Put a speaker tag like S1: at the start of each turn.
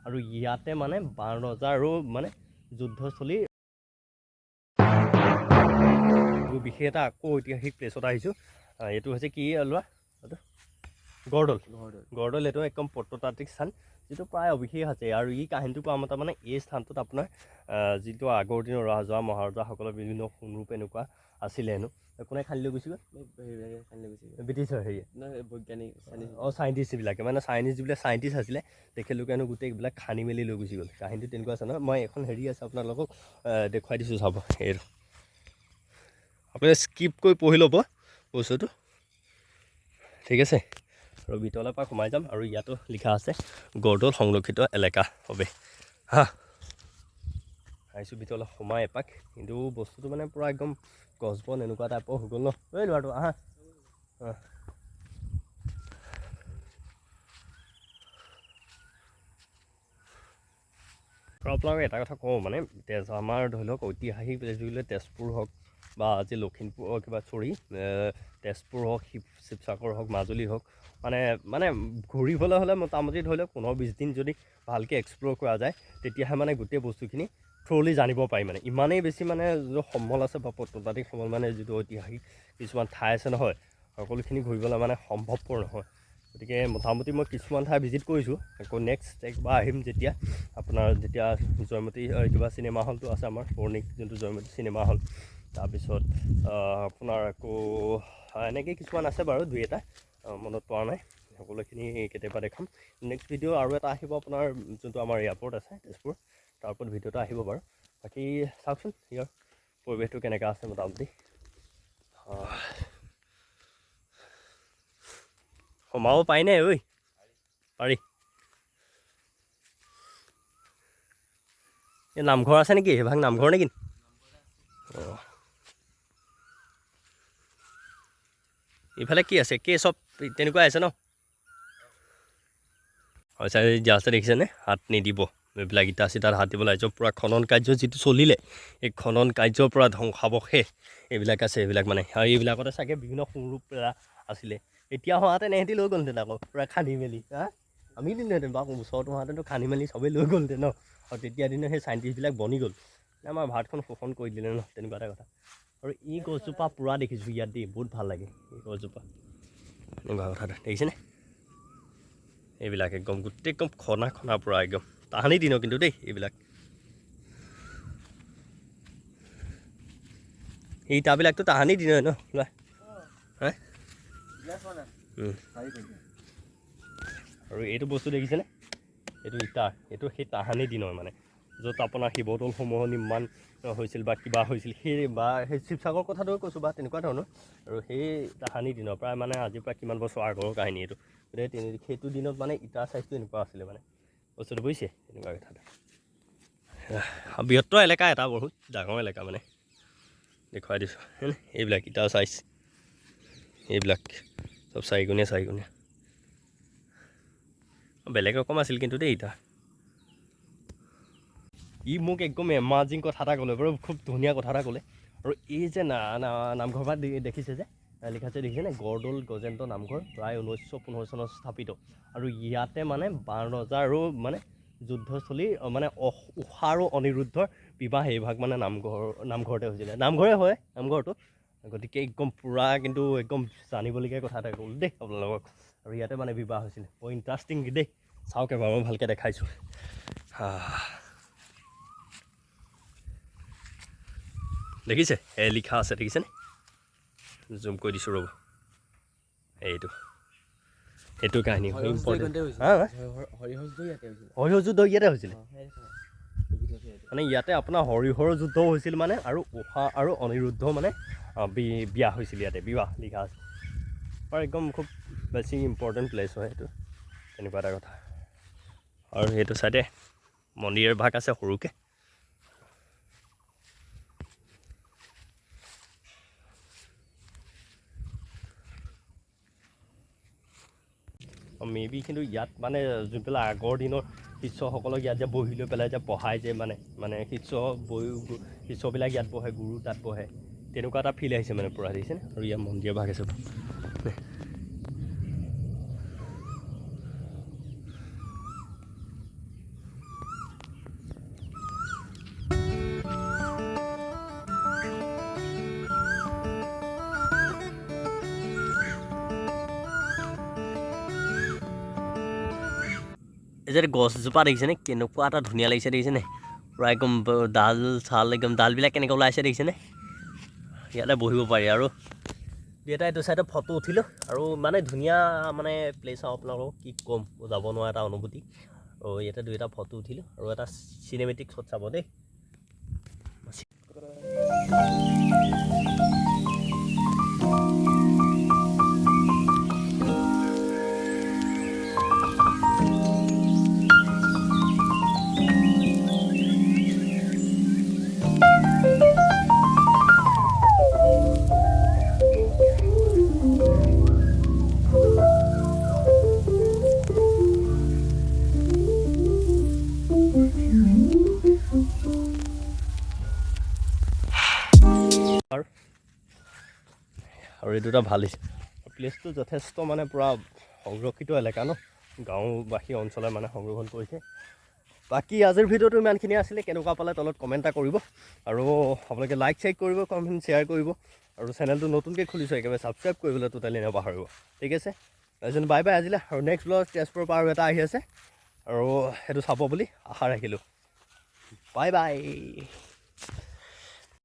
S1: আৰু ইয়াতে মানে 12 ৰজাৰো মানে যুদ্ধস্থলী বিশেষ এটা আকৌ ঐতিহাসিক প্লেছত আহিছোঁ এইটো হৈছে কি লোৱা এইটো গড়দল এইটো একদম প্ৰত্নতাত্ত্বিক স্থান যিটো প্ৰায় অবিশেষ আছে আৰু এই কাহিনীটো কোৱা মতে মানে এই স্থানটোত আপোনাৰ যিটো আগৰ দিনৰ ৰজা মহাৰজাসকলৰ বিভিন্ন সোণৰূপ এনেকুৱা আছিলে হেনো কোনে খান্দি লৈ গুচি গ'ল ব্ৰিটিছৰ হেৰিয়ে বৈজ্ঞানিক চাইণ্টিষ্টবিলাকে মানে যিবিলাক চাইণ্টিষ্ট আছিলে তেখেতলোকে হেনো গোটেই এইবিলাক খান্দি মেলি লৈ গুচি গ'ল কাহিনীটো তেনেকুৱা আছে নহয় মই এখন হেৰি আছে আপোনালোকক দেখুৱাই দিছোঁ চাব এইটো আপুনি স্কিপ কৰি পঢ়ি ল'ব বস্তুটো ঠিক আছে আৰু ভিতৰলৈ পৰা সোমাই যাম আৰু ইয়াতো লিখা আছে গড়দল সংৰক্ষিত এলেকা হবে হা আহিছোঁ ভিতৰলৈ সোমাই এপাক কিন্তু বস্তুটো মানে পূৰা একদম গছ বন এনেকুৱা টাইপৰ হৈ গ'ল ন এই ল'ৰাটো আহা আপোনালোকে এটা কথা কওঁ মানে আমাৰ ধৰি লওক ঐতিহাসিক প্লেচ বুলিলে তেজপুৰ হওক বা আজি লখিমপুৰ কিবা তেজপুৰ হওক শিৱসাগৰ হওক মাজুলী হওক মানে ঘূৰিবলৈ হ'লে মোটামুটি ধৰি লওক 15-20 দিন যদি ভালকৈ এক্সপ্ল'ৰ কৰা যায় তেতিয়াহে মানে গোটেই বস্তুখিনি থ্ৰ'লি জানিব পাৰি মানে ইমানেই বেছি মানে যিটো সম্বল আছে বা প্ৰত্নতাত্ত্বিক সম্বল মানে যিটো ঐতিহাসিক কিছুমান ঠাই আছে নহয় সকলোখিনি ঘূৰিবলৈ মানে সম্ভৱপৰ নহয় গতিকে মোটামুটি মই কিছুমান ঠাই ভিজিট কৰিছোঁ আকৌ নেক্সট একবাৰ আহিম যেতিয়া জয়মতী কিবা চিনেমা হলটো আছে আমাৰ পৌৰাণিক যোনটো জয়মতী চিনেমা হল তাৰপিছত আপোনাৰ আকৌ এনেকৈ কিছুমান আছে বাৰু দুই এটা মনত পৰা নাই সকলোখিনি কেতিয়াবা দেখাম নেক্সট ভিডিঅ' আৰু এটা আহিব আপোনাৰ যোনটো আমাৰ এয়াৰপৰ্ট আছে তেজপুৰ তাৰ ওপৰত ভিডিঅ' এটা আহিব বাৰু বাকী চাওকচোন ইয়াৰ পৰিৱেশটো কেনেকুৱা আছে মোটামুটি সোমাব পাৰি নাই ঐ পাৰি এই নামঘৰ আছে নেকি সেইভাগ নামঘৰ নেকি অঁ ইফালে কি আছে কি চব তেনেকুৱাই আছে ন হয় ছাৰ জাষ্ট দেখিছেনে হাত নিদিব এইবিলাক ইটা চিটাত হাত দিব লাগিছে পূৰা খনন কাৰ্য যিটো চলিলে এই খনন কাৰ্যৰ পৰা ধ্বংসাৱশেষ এইবিলাক আছে এইবিলাক মানে আৰু এইবিলাকতে চাগে বিভিন্ন সোণৰূপ আছিলে এতিয়া হোৱাহেঁতেন এহেঁতি লৈ গ'লহেঁতেন আকৌ পূৰা খান্দি মেলি আমি দিলোহেঁতেন বাৰু ওচৰত হোৱাহেঁতেনতো খান্দি মেলি চবেই লৈ গ'লহেঁতেন ন আৰু তেতিয়া দিনৰ সেই চাইণ্টিষ্টবিলাক বনি গ'ল আমাৰ ভাৰতখন শোষণ কৰি দিলে ন তেনেকুৱা এটা কথা আৰু এই গছজোপা পূৰা দেখিছোঁ ইয়াত দেই বহুত ভাল লাগে এই গছজোপা এনেকুৱা কথাটো দেখিছেনে এইবিলাক একদম গোটেই একদম খনা পূৰা একদম তাহানি দিনৰ কিন্তু দেই এইবিলাক এই ইটাবিলাকতো তাহানি দিনৰ ন লোৱা আৰু এইটো বস্তু দেখিছেনে এইটো ইটা এইটো সেই তাহানি দিনৰ মানে য'ত আপোনাৰ শিৱদৌলসমূহ নিৰ্মাণ হৈছিল বা কিবা হৈছিল সেই শিৱসাগৰ কথাটোৱে কৈছোঁ বা তেনেকুৱা ধৰণৰ আৰু সেই তাহানি দিনৰ প্ৰায় মানে আজিৰ পৰা কিমান বছৰ আগৰ কাহিনী এইটো গতিকে সেইটো দিনত মানে ইটাৰ চাইজটো এনেকুৱা আছিলে মানে বস্তুটো বুজিছে এনেকুৱা কথাটো বৃহত্তৰ এলেকা এটা বহুত ডাঙৰ এলেকা মানে দেখুৱাই দিছোঁ হয়নে এইবিলাক ইটাৰ চাইজ এইবিলাক চব চাৰিগুণীয়া বেলেগ ৰকম আছিল কিন্তু দেই ইটা ই মোক একদম এমাজিং কথা এটা ক'লে বাৰু খুব ধুনীয়া কথা এটা ক'লে আৰু এই যে নামঘৰ ভাগ দেখিছে যে লিখা আছে দেখিছেনে গড়দল গজেন্দ্ৰ নামঘৰ প্ৰায় 1915 চনত স্থাপিত আৰু ইয়াতে মানে 12 ৰজাৰো মানে যুদ্ধস্থলী মানে ঊষা আৰু অনিৰুদ্ধৰ বিবাহ এইভাগ মানে নামঘৰতে হৈছিলে নামঘৰে হয় নামঘৰটো গতিকে একদম পূৰা কিন্তু একদম জানিবলগীয়া কথা এটা ক'লোঁ দেই আপোনালোকক আৰু ইয়াতে মানে বিবাহ হৈছিলে বৰ ইণ্টাৰেষ্টিং দেই চাওক এবাৰ মই ভালকৈ দেখাইছোঁ দেখিছে লিখা আছে দেখিছেনে জুম কৰি দিছোঁ ৰ'ব এইটো কাহিনী সৰিয়হ যুদ্ধ ইয়াতে হৈছিলে মানে ইয়াতে আপোনাৰ সৰিয়হৰ যুদ্ধও হৈছিল মানে আৰু ঊষা আৰু অনিৰুদ্ধ মানে বিয়া হৈছিল ইয়াতে বিবাহ লিখা আছে আৰু একদম খুব বেছি ইম্পৰ্টেণ্ট প্লেচ হয় সেইটো তেনেকুৱা এটা কথা আৰু সেইটো চাইডে মন্দিৰৰ ভাগ আছে সৰুকৈ মেবি কিন্তু ইয়াত মানে যোনবিলাক আগৰ দিনৰ শিষ্যসকলক ইয়াত যে বহি লৈ পেলাই যে পঢ়াই যে মানে শিষ্যবিলাক ইয়াত বহে গুৰু তাত বহে তেনেকুৱা এটা ফিল আহিছে মানে পূৰা দেখিছেনে আৰু ইয়াত মন্দিৰৰ ভাগ আছে এই যে গছজোপা দেখিছেনে কেনেকুৱা এটা ধুনীয়া লাগিছে দেখিছেনে পূৰা একদম ডাল চাল একদম ডালবিলাক কেনেকৈ ওলাইছে দেখিছেনে ইয়াতে বহিব পাৰি আৰু এটা এইটো চাইডত ফটো উঠিলোঁ আৰু মানে ধুনীয়া মানে প্লেচ আৰু আপোনালোকক কি ক'ম যাব নোৱাৰা এটা অনুভূতি আৰু ইয়াতে দুই এটা ফটো উঠিলোঁ আৰু এটা চিনেমেটিক শ্বট চাব দেই আৰু এইটো এটা ভাল হৈছে প্লেচটো যথেষ্ট মানে পূৰা সংৰক্ষিত এলেকা ন গাঁওবাসী অঞ্চলে মানে সংৰক্ষণ কৰিছে বাকী আজিৰ ভিডিঅ'টো ইমানখিনি আছিলে কেনেকুৱা পালে তলত কমেণ্ট এটা কৰিব আৰু আপোনালোকে লাইক চাইক কৰিব কমেণ্ট শ্বেয়াৰ কৰিব আৰু চেনেলটো নতুনকৈ খুলিছোঁ একেবাৰে ছাবস্ক্ৰাইব কৰিবলৈ টোটেলি নাপাহৰিব ঠিক আছে তাৰপিছত বাই বাই আজিলে আৰু নেক্সট ব্লগ তেজপুৰৰ পৰা আৰু এটা আহি আছে আৰু সেইটো চাব বুলি আশা ৰাখিলোঁ বাই বাই